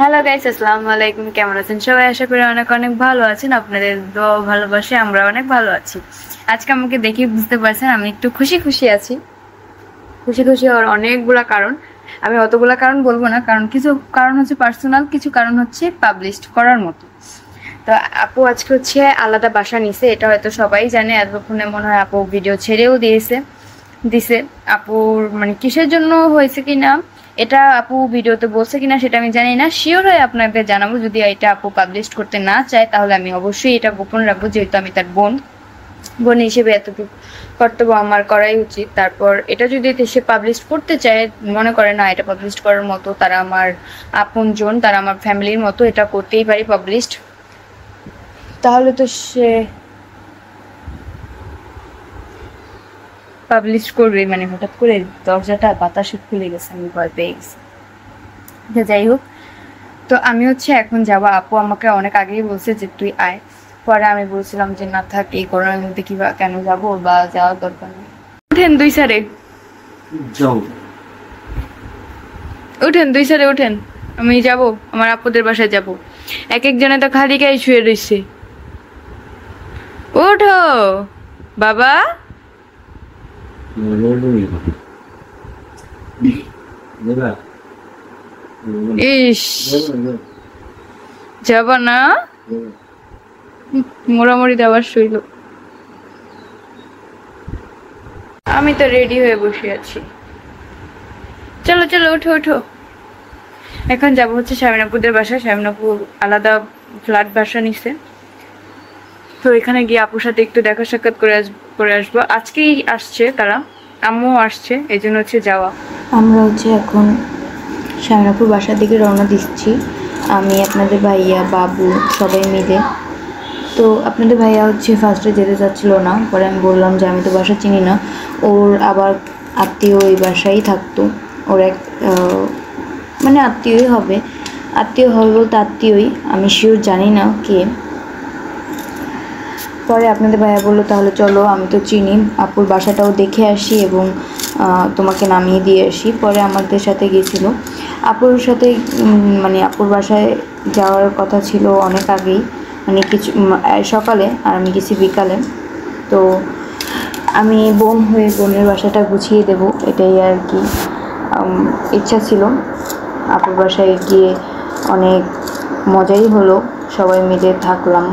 Hello guys, আসসালামু আলাইকুম। কেমন আছেন সবাই? আশা করি অনেক অনেক ভালো আছেন। আপনাদের দোয়া ভালোবাসে আমরা অনেক ভালো আছি। আজকে আমাকে দেখে বুঝতে পারছেন আমি একটু খুশি খুশি আছি। খুশি খুশি হওয়ার অনেকগুলা কারণ, আমি অতগুলা কারণ বলবো না, কারণ কিছু কারণ হচ্ছে পার্সোনাল, কিছু কারণ হচ্ছে পাবলিশ করার মতো। তো আপু আজকে হচ্ছে আলাদা বাসা নিছে, এটা হয়তো সবাই জানে। এতক্ষণে মনে হয় আপু ভিডিও ছেড়েও দিছে। আপুর মানে কিসের জন্য হয়েছে কিনা, এটা আপু ভিডিওতে বলছে কিনা সেটা আমি জানি না। শিওর হয়ে আপনাদের জানাবো। যদি এটা আপু পাবলিশ করতে না চায় তাহলে আমি অবশ্যই এটা গোপন রাখবো, যেহেতু আমি তার বোন হিসেবে এতটুকু কর্তব্য আমার করাই উচিত। তারপর এটা যদি সে পাবলিশ করতে চায়, মনে করে না এটা পাবলিশ করার মতো, তারা আমার আপনজন, তারা আমার ফ্যামিলির মতো, এটা করতেই পারি পাবলিশড, তাহলে তো সে পাবলিশ করবে। মানে হঠাৎ করে দরজাটা বাতাসে খুলে গেছে, আমি ভয় পেয়ে গেছি। যাই হোক, তো আমি হচ্ছে এখন যাবো। আপু আমাকে অনেক আগেই বলছে যে তুই আয়। পরে আমি বলছিলাম যে না থাক, এই করোনার মধ্যে কি কেন যাবো, বা যাওয়ার দরকার নেই। উঠেন দুই সারে, উঠেন দুই সারে উঠেন, আমি যাব আমার আপুদের বাসায় যাব। এক একজনে তো খালি গায়ে শুয়ে রয়েছে। ওঠো বাবা। ইস, যাবা না? মোড়ামুড়ি দেওয়ার শৈল। আমি তো রেডি হয়ে বসে আছি। চলো চলো, ওঠো ওঠো। এখন যাবো হচ্ছে শামিনাপুদের বাসায়। শামিনাপুর আলাদা ফ্ল্যাট বাসা নিছে, তো এখানে গিয়ে আপুর সাথে একটু দেখা সাক্ষাৎ করে আসবো। আজকেই আসছে তারা, আম্মুও আসছে, এই জন্য হচ্ছে যাওয়া। আমরা হচ্ছে এখন শামিনাপুর বাসার দিকে রওনা দিচ্ছি, আমি, আপনাদের ভাইয়া, বাবু সবাই মিলে। তো আপনাদের ভাইয়া হচ্ছে ফার্স্টে যেতে চাচ্ছিল না, পরে আমি বললাম যে আমি তো বাসা চিনি না, ওর আবার আত্মীয় ওই বাসায় থাকতো, ওর এক মানে আত্মীয়ই হবে বলতে আত্মীয়ই, আমি শিওর জানি না কে। পরে আপনাদের ভাইয়া বললো তাহলে চলো, আমি তো চিনি, আপুর বাসাটাও দেখে আসি এবং তোমাকে নামিয়ে দিয়ে আসি। পরে আমাদের সাথে গিয়েছিল আপুর সাথে, মানে আপুর বাসায় যাওয়ার কথা ছিল অনেক আগেই, মানে কিছু সকালে, আর আমি গেছি বিকালে। তো আমি বোন হয়ে বোনের বাসাটা গুছিয়ে দেব, এটাই আর কি ইচ্ছা ছিল। আপুর বাসায় গিয়ে অনেক মজাই হলো, সবাই মিলে থাকলাম,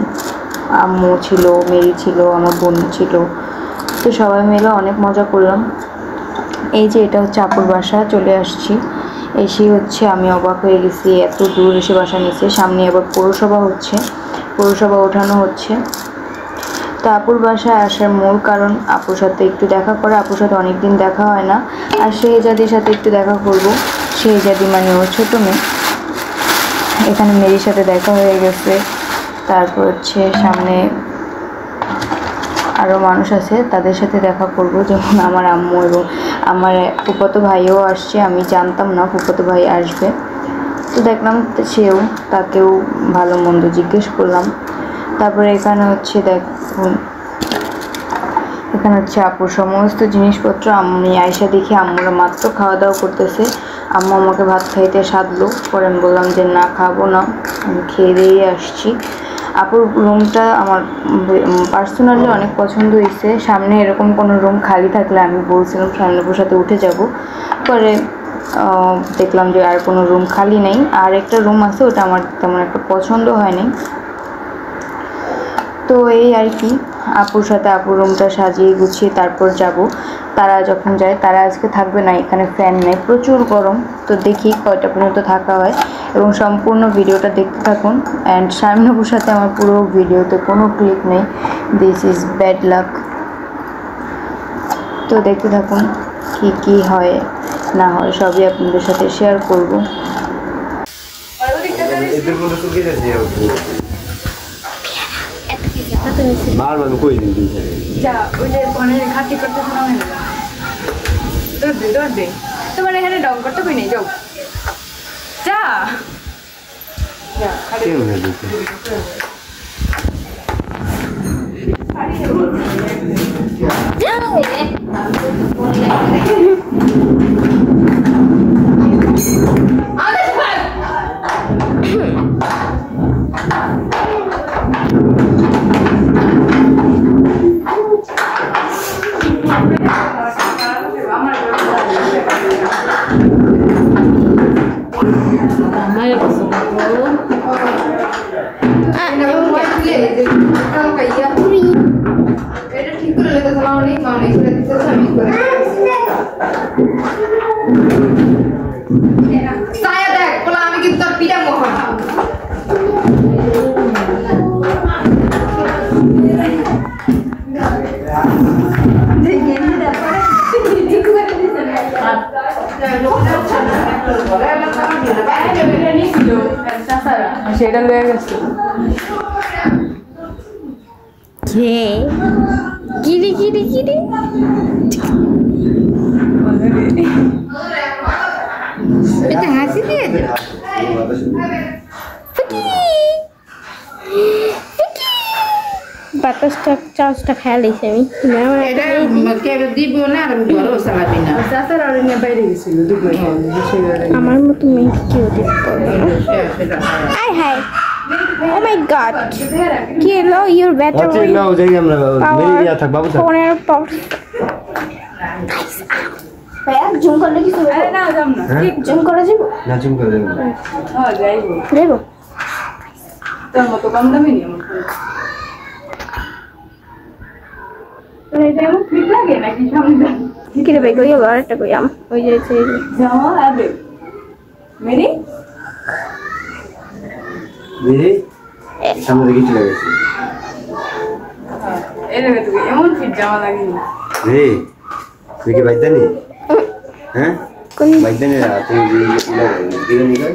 আম্মু ছিল, মেরি ছিল, আমার বোন ছিল, তো সবাই মিলে অনেক মজা করলাম। এই যে এটা হচ্ছে আপুর বাসা, চলে আসছি। এসে হচ্ছে আমি অবাক হয়ে গেছি, এত দূর এসে বাসা নিচ্ছে, সামনে আবার পৌরসভা হচ্ছে, পৌরসভা ওঠানো হচ্ছে। তো আপুর বাসায় আসার মূল কারণ আপুর সাথে একটু দেখা করা, আপুর সাথে অনেকদিন দেখা হয় না, আর শেহজাদির সাথে একটু দেখা করবো। শেহজাদি মানে ওর ছোটো মেয়ে, এখানে মেরির সাথে দেখা হয়ে গেছে। তারপর হচ্ছে সামনে আরও মানুষ আছে, তাদের সাথে দেখা করব, যেমন আমার আম্মু এবং আমার ফুফাতো ভাইও আসছে। আমি জানতাম না ফুফাতো ভাই আসবে, তো দেখলাম তাকেও ভালো মন্দ জিজ্ঞেস করলাম। তারপরে এখানে হচ্ছে দেখুন, এখানে হচ্ছে আপুর সমস্ত জিনিসপত্র। আমি আয়সা দেখি আম্মুরা মাত্র খাওয়া দাওয়া করতেছে, আম্মু আমাকে ভাত খাইতে সাধলো, পরে আমি বললাম যে না খাবো না, আমি খেয়ে দিয়ে আসছি। আপুর রুমটা আমার পার্সোনালি অনেক পছন্দ হয়েছে। সামনে এরকম কোনো রুম খালি থাকলে আমি বলছিলাম শামিনাপুর সাথে উঠে যাব, পরে দেখলাম যে আর কোনো রুম খালি নেই, আর একটা রুম আছে, ওটা আমার তেমন একটা পছন্দ হয়নি। তো এই আর কি, আপুর সাথে আপুর রুমটা সাজিয়ে গুছিয়ে তারপর যাব। তারা যখন যায়, তারা আজকে থাকবে না, এখানে ফ্যান নেই, প্রচুর গরম। তো দেখি কয়টা পর্যন্ত থাকা হয়, এবং সম্পূর্ণ ভিডিওটা দেখতে থাকুন। অ্যান্ড শামিনাপুর সাথে আমার পুরো ভিডিওতে কোনো ক্লিপ নেই, দিস ইজ ব্যাড লাক। তো দেখতে থাকুন, কি হয় না হয় সবই আপনাদের সাথে শেয়ার করব। বারবার কই দিন যা ওই যে ফোনের খাতি করতে শোনা হয় না, দৌড় দে তোমার এখানে ডং করতে কই নেই, যাও যা saya deh, kalau kami kita tidak mau. সেটা লয়ে গেছে কে কিরি কিরি কিরি এটা হাসি দিয়ে দে। বাতাসটা চার্জটা খেয়াল দিয়েছি আমি এটা কে দিব না আর ঘরে চালাবি না। চাচার আর নিয়ে বাইরে গেছিল দুপুরে আমার মতো মেয়ে কেউ দিতে পারবে না হাই হাই ও মাই গড কি হলো ইউর ব্যাটারি আচ্ছা নাও যাই আমরা মেরে যা থাক বাবু থাক ফোনের পাওয়ার ভাইয়া জুম করলে কি হবে আরে না যাম না হ্যাঁ জুম করা যাবে না চুম করে দেব হ্যাঁ যাইবো যাবো তোর মতো কম দামি নি আমার ফোন তোর এটা এমন ফিট লাগে নাকি সামনে কি রে ভাই কই আবার একটা কই আম ওই যে এই যে জামা আবে মেরি মেরে সামনে দেখি চলে গেছে এর তুই এমন ফিট জামা লাগেনি রে তুই কি বাইদানি হ্যাঁ কোন বাইদানি রা তুই দিয়ে নিগা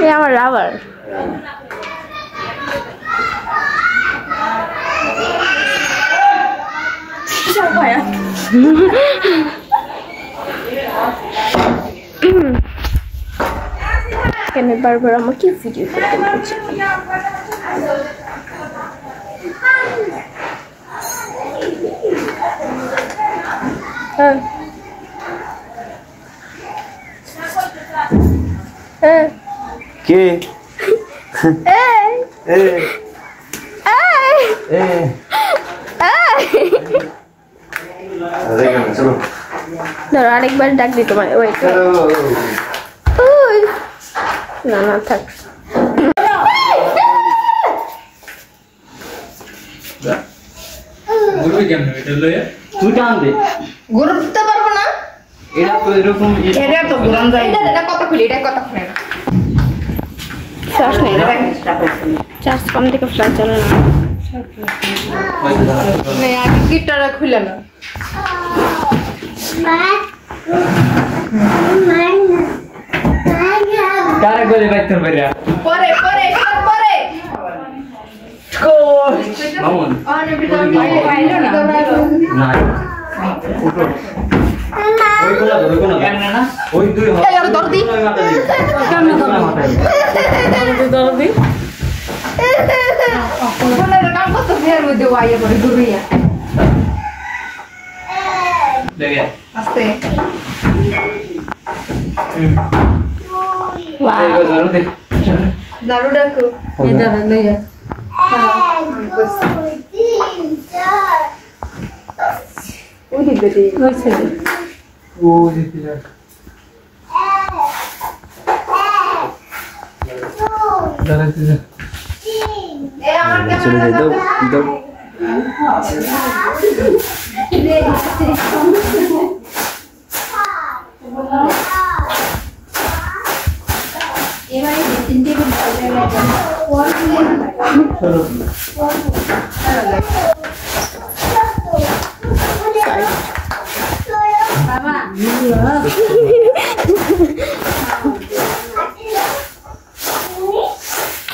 এই আমার রাবার ভাইয়া কেন বারবার আমাকে ভিডিও করতে বলছে হ্যাঁ হ্যাঁ কে এই এ এই এ দেখো চলো ধরো আরেকবার ডাক দিই তোমার ওয়েট চলো ওই না না থাক বলবি কেমন এটা লয়ে তুই টান দে গরু দিতে পারবো না। এটা তো এরকম এটা তো ঘুরান যায়। এটা কত খুলি, এটা কত খুলে না। শ্বাস নেই চার্জ কম থেকে ফ্ল্যাশ চলে না না আগে গিটারটা খুলে না। কারে করে বাইতে পারে পরে পরে পরে মামুন অনেক ভিতর পাইলো না। না ওই কোনা কেন না ওই দুই হবে এই আর দরদি কেমনে দরদি ফোনের কাম করতে ফের মধ্যে ওয়াইয়া করে ঘুরিয়া দেখে আস্তে এই গজর দে দারু ডাকো এটা লইয়া ওই দিকে হইছে ও দিতে যা দাঁড়াতে যা এ আমার চলে যাই দাও দাও এবারে তিনটে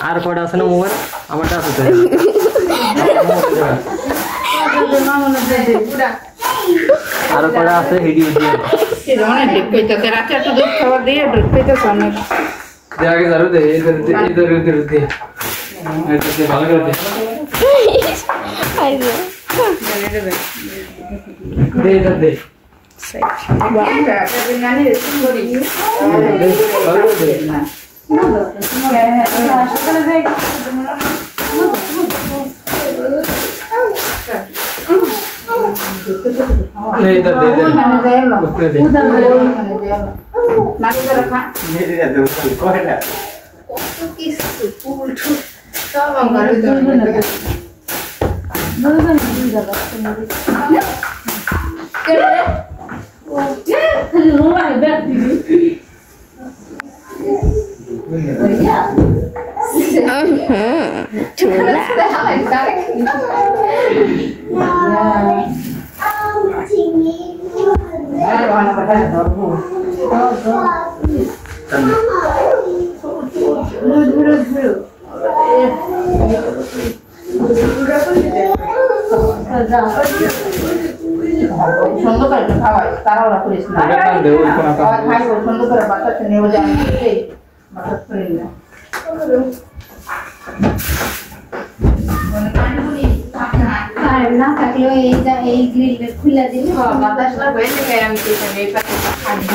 আর কয়টা আছে না মোবাইল আমারটা আছে তো আর কয়টা আছে ভিডিও দিয়ে এই ধরনের ডিপ কইতে রাতে একটু দুধ খাবার দিয়ে ডিপ কইতে অনেক দে আগে জারু দে ইধর দে এটা দে ভালো করে দে আইজে দে ইধর দে সাইড नहीं इधर दे दे उसने दे मेरे जाते हैं कोई ना সুন্দর করে খাওয়াই তারা করিস না খাই সুন্দর করে বাচ্চা নিয়ে যাই বাচ্চা করে না না থাকলেও এই গ্রিল খুলে দিলে বাতাস না হয়ে যায় আমি এই পাশে খাবি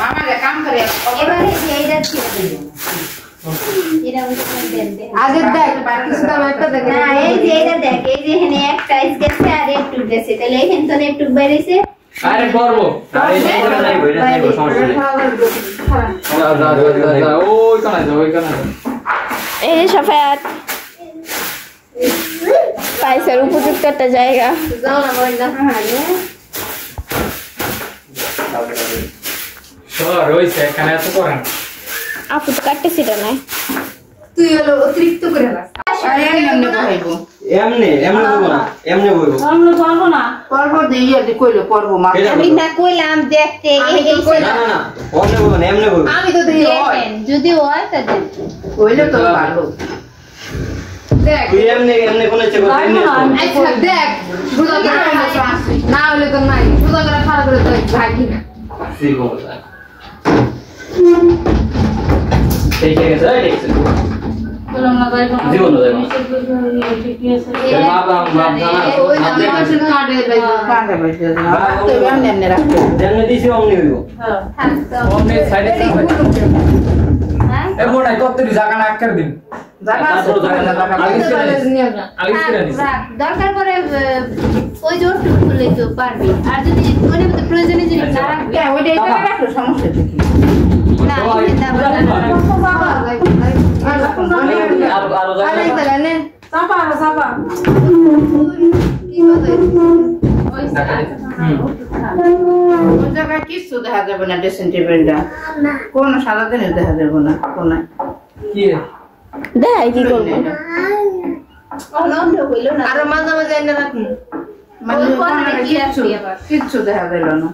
মামা কাম করে এবারে এইটা ছিল এরা উঠে দেন দে আগে দেখ পাকিস্তান একটা দেখ না এই যে এটা দেখ এই যে এখানে একটা আইস গেছে আর একটু গেছে তাহলে এখানে তো একটু বেরিয়েছে अरे করব আরে এই করে নাই বইরা নাই সমস্যা নেই যা ওই কানা এই যে সাফায়াত পাইসার উপযুক্ত একটা জায়গা যাও না বল না সর হইছে কানা এত করেন আপু তো কাটতেছিটা নাই তুই হলো অতিরিক্ত করে লাস আরে এমনি বহাইবো এমনি বলবো না এমনি বলবো পর্ব দিয়ে দি কইলো পর্ব মা আমি না কইলাম দেখতে এই না না না এমনি বলবো না এমনি বলবো আমি তো দেখি হয় দেখেন যদি হয় তা দেখেন কইলে তো ভালো দেখ তুই এমনি কোন ইচ্ছে করছিস এমনি আচ্ছা দেখ বুঝা করে না হলে তো নাই বুঝা করে খারাপ করে তো ভাগি না ঠিক বলছ ঠিক আছে ঠিক আছে বললাম না যাই জীবন যাই ওই আমার সাথে কাটে বাইছে তো এমনি রাখতে এমনি দিছি অমনি হইব ওমনে সাইডে এ মোড়াই কতরি জায়গা না আটকার দিন জায়গা আছে আলিস করে নিস দরকার পরে ওই জোরটুকু খুলে তো পারবি আর যদি মনে মধ্যে প্রয়োজনে যদি না রাখবি ওইটা এটা রাখো সমস্যা কি না এটা আরো জায়গা ওই জায়গায় কিছু দেখা যাবে না ড্রেসিং টেবিলটা কোন সাদা দিনে দেখা যাবে না কোন কি দেখাই কি করবো আরো মাঝে মাঝে এনে রাখুন মানে কিচ্ছু দেখা গেল না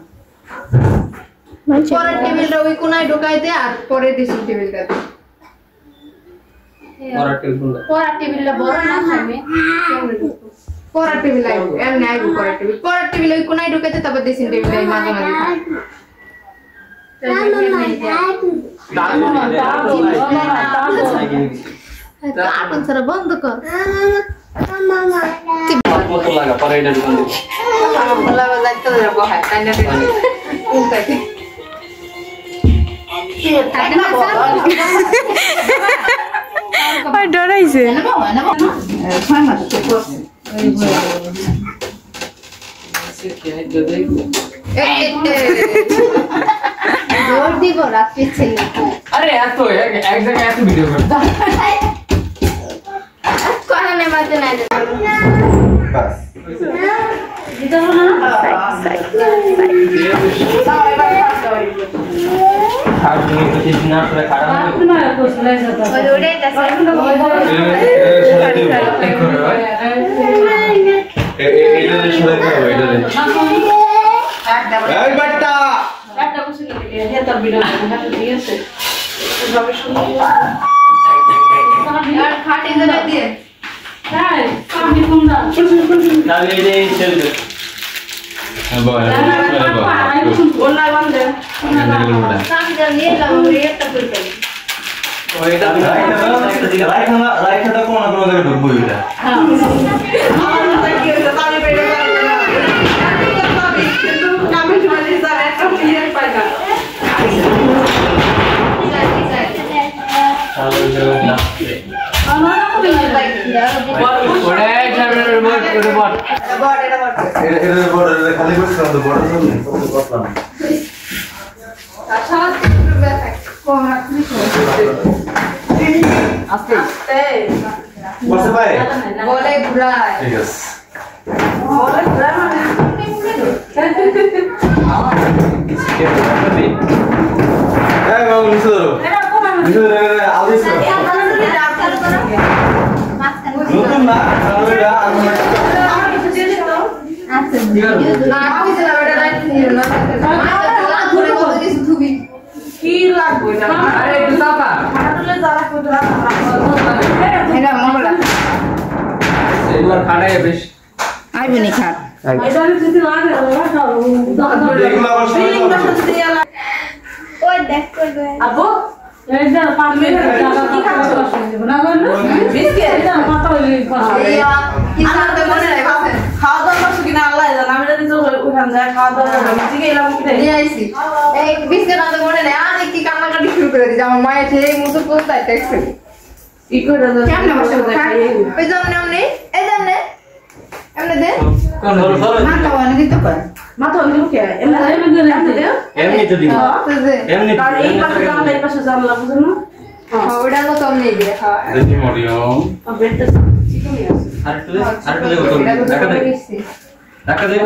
পরের টেবিলটা ওই কোনায় ঢুকাই দে আর পরে ড্রেসিং টেবিলটা দে পড়া টেবিলটা বড় না থাকবে পরের টেবিল আইবো এমনি আইবো পরের টেবিল ওই কোনায় ঢুকাইতে তারপর ড্রেসিং টেবিল আই মাঝে মাঝে কার্টুন ছাড়া বন্ধ কর কত লাগা পরে এটা দোকান দিব আমার ভোলা বাজাইতে যাবো হ্যাঁ তাই না উল্টাইতে ডরাইছে জোর দিব রাত্রি ছেলে আরে এত এক জায়গায় এত ভিডিও করতে কোহানে মাঝে নাই বাস আর তুমি তো কিছু না করে খারাপ ওই ওড়ে গেছে এই বাট্টা খাটি ধরে দিয়ে তাহলে এই ছেলে ওনার বন্ধে আমি যা নিয়ে এলাম ওই একটা করে ফেলি ওইটা রাইখাটা কোন কোন জায়গায় ঢুকবো এটা খালি করছিলাম তো বড় করলাম বসে ভাই বলে ঘুরায় ঠিক আছে বলে ঘুরায় মানে এই বাবু নিচে ধরো নিচে ধরো আলদিস নতুন না তাহলে কি লাগবে না আরে একটু চাপা এটা মোবাইল এবার খাড়াই বেশ আইবে নি খাট এগুলো আবার ওই দেখ করবে আবু খাওয়া দাওয়া করছো কিনা আল্লাহ জানে আমি জানি তো ওখান যায় খাওয়া দাওয়া ঠিক এলাম কি নিয়ে আইছি এই বিস্কুট আনতে মনে নেই আর কি কান্নাকাটি শুরু করে দিয়েছে আমার মায়ের ছেলে মুখে কোথায় টেক্সট ই করে দাও কেমন বসে ওই জন্য এমনি এই জন্য এমনি দে কোন মাথা ওখানে দিতে পারে মাথা ওখানে কে এমনি দে এমনি তো দিব এমনি আর এই পাশে জানলা এই পাশে জানলা বুঝুন না ওটার মতো এমনি দিয়ে খাওয়া দেখি মরিয়ম বেডটা চিকনই আছে আর একটু দেখো তো দেখা দেখ দেখা দেখ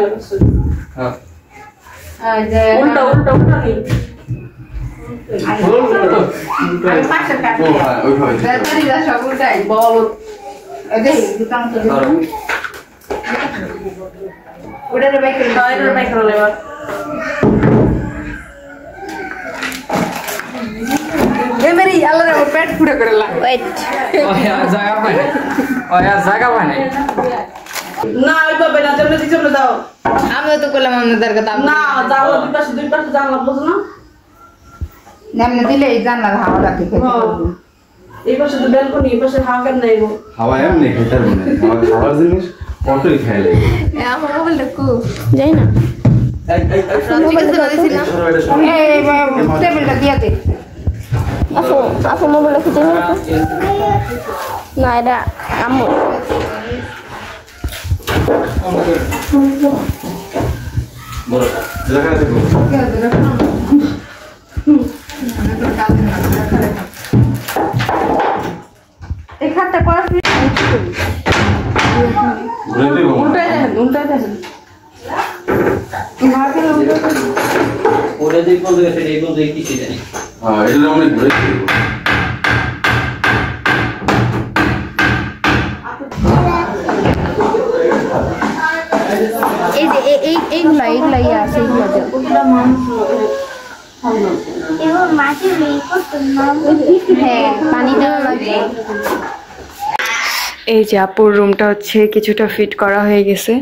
হ্যাঁ উল্টা উল্টা উল্টা নেই আমি পাশে কাটি ও হ্যাঁ ওইভাবে তাড়াতাড়ি যা সব উল্টাই বল এদের দুটাং তো ওটার বাইকে ওটার বাইকে লেবা এ মেরি আল্লাহ রে পেট পুরো করে লা ওয়েট জায়গা পাই জায়গা পাই না ওই পাবে না তুমি দিছো না দাও আমিও তো করলাম আমাদের কথা না জানলা দুই পাশে জানলা বুঝো না নেমনে দিলে এই জানলা হাওয়া লাগে এই পাশে তো ব্যালকনি এই পাশে হাওয়া কেন নাই গো হাওয়া এমনি খেতার মনে খাওয়ার জিনিস কতই খাই লাগে আমার মোবাইলটা কো যাই না এই টেবিলটা দিয়ে দে আপু আপু মোবাইল খুঁজে নিয়ে আসো। না এটা আম্মু বড় জায়গা দেখো এই খাটটা করা ঘুরে দেবো উল্টাই দেখেন ওটা দিয়ে বলতে গেছে এই বলতে কি জানি হ্যাঁ এটা অনেক ঘুরে দেবো এই যে এইগুলা আছে এইগুলা এবার মাটির এই করতে না হ্যাঁ পানি দেওয়া লাগবে। এই যে আপুর রুমটা হচ্ছে কিছুটা ফিট করা হয়ে গেছে।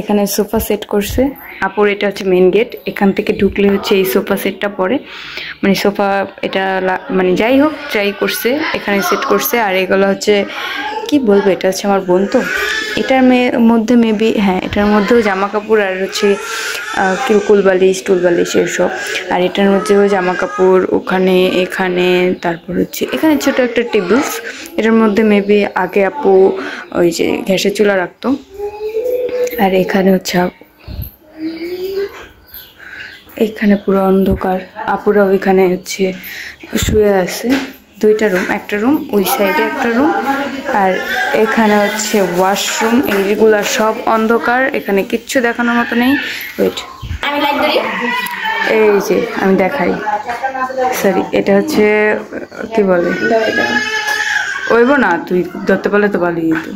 এখানে সোফা সেট করছে আপুর, এটা হচ্ছে মেন গেট। এখান থেকে ঢুকলে হচ্ছে এই সোফা সেটটা পড়ে, মানে সোফা এটা মানে যাই হোক যাই করছে এখানে সেট করছে। আর এগুলো হচ্ছে কি বলবো, এটা হচ্ছে আমার বোন, তো এটার মধ্যে মেবি হ্যাঁ এটার মধ্যেও জামা কাপড় আর হচ্ছে কুল বালিশ টুল বালিশ এসব। আর এটার মধ্যেও জামা কাপড় ওখানে এখানে, তারপর হচ্ছে এখানে ছোট একটা টেবিলস। এটার মধ্যে মেবি আগে আপু ওই যে গ্যাসের চুলা রাখতো। আর এখানে হচ্ছে এখানে পুরো অন্ধকার, আপুরা ওইখানে হচ্ছে শুয়ে আছে। দুইটা রুম, একটা রুম ওই সাইডে একটা রুম, আর এখানে হচ্ছে ওয়াশরুম। এইগুলা সব অন্ধকার, এখানে কিচ্ছু দেখানোর মতো নেই। ওয়েট আমি লাইট ধরি এই যে আমি দেখাই, সরি এটা হচ্ছে কি বলে ওইব না, তুই ধরতে পারলে তো পালিয়ে যেত।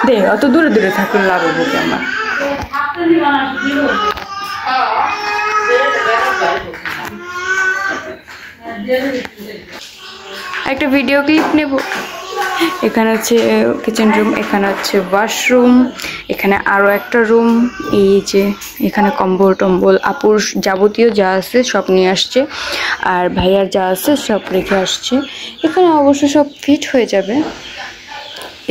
দে অত দূরে দূরে থাকলে লাভ হবো কি আমার। একটা ভিডিও ক্লিপ নেব। এখানে হচ্ছে কিচেন রুম, এখানে হচ্ছে ওয়াশরুম, এখানে আরও একটা রুম। এই যে এখানে কম্বল টম্বল আপুর যাবতীয় যা আছে সব নিয়ে আসছে, আর ভাইয়ার যা আছে সব রেখে আসছে। এখানে অবশ্য সব ফিট হয়ে যাবে।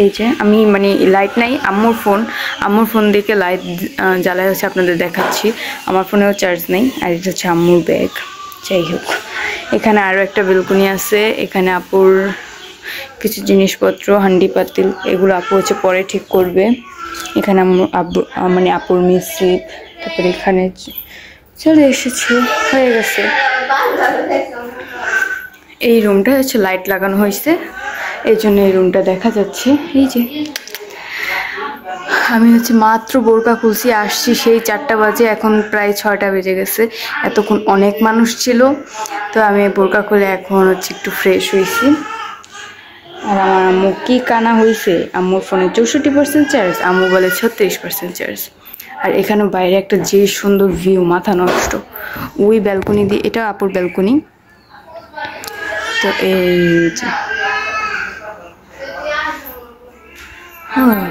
এই যে আমি মানে লাইট নাই, আম্মুর ফোন দেখে লাইট জ্বালায় হচ্ছে আপনাদের দেখাচ্ছি। আমার ফোনেও চার্জ নেই। আর এটা হচ্ছে আম্মুর ব্যাগ। যাই হোক, এখানে আরও একটা বেলকনি আছে। এখানে আপুর কিছু জিনিসপত্র, হান্ডি পাতিল, এগুলো আপু হচ্ছে পরে ঠিক করবে। এখানে মানে আপুর মিস্ত্রি। তারপরে এখানে চলে এসেছে, হয়ে গেছে। এই রুমটা হচ্ছে লাইট লাগানো হয়েছে, এই জন্য এই রুমটা দেখা যাচ্ছে। এই যে আমি হচ্ছে মাত্র বোরকা খুলছি, আসছি সেই 4টা বাজে, এখন প্রায় 6টা বেজে গেছে। এতক্ষণ অনেক মানুষ ছিল, তো আমি বোরকা খুলে এখন হচ্ছে একটু ফ্রেশ হয়েছি। আর আমার আম্মু কি কানা হয়েছে, আম্মুর ফোনে 64% চার্জ, আম্মু বলে 36% চার্জ। আর এখানে বাইরে একটা যে সুন্দর ভিউ, মাথা নষ্ট। ওই ব্যালকনি দিয়ে, এটা আপুর ব্যালকনি। তো এই যে হ্যাঁ।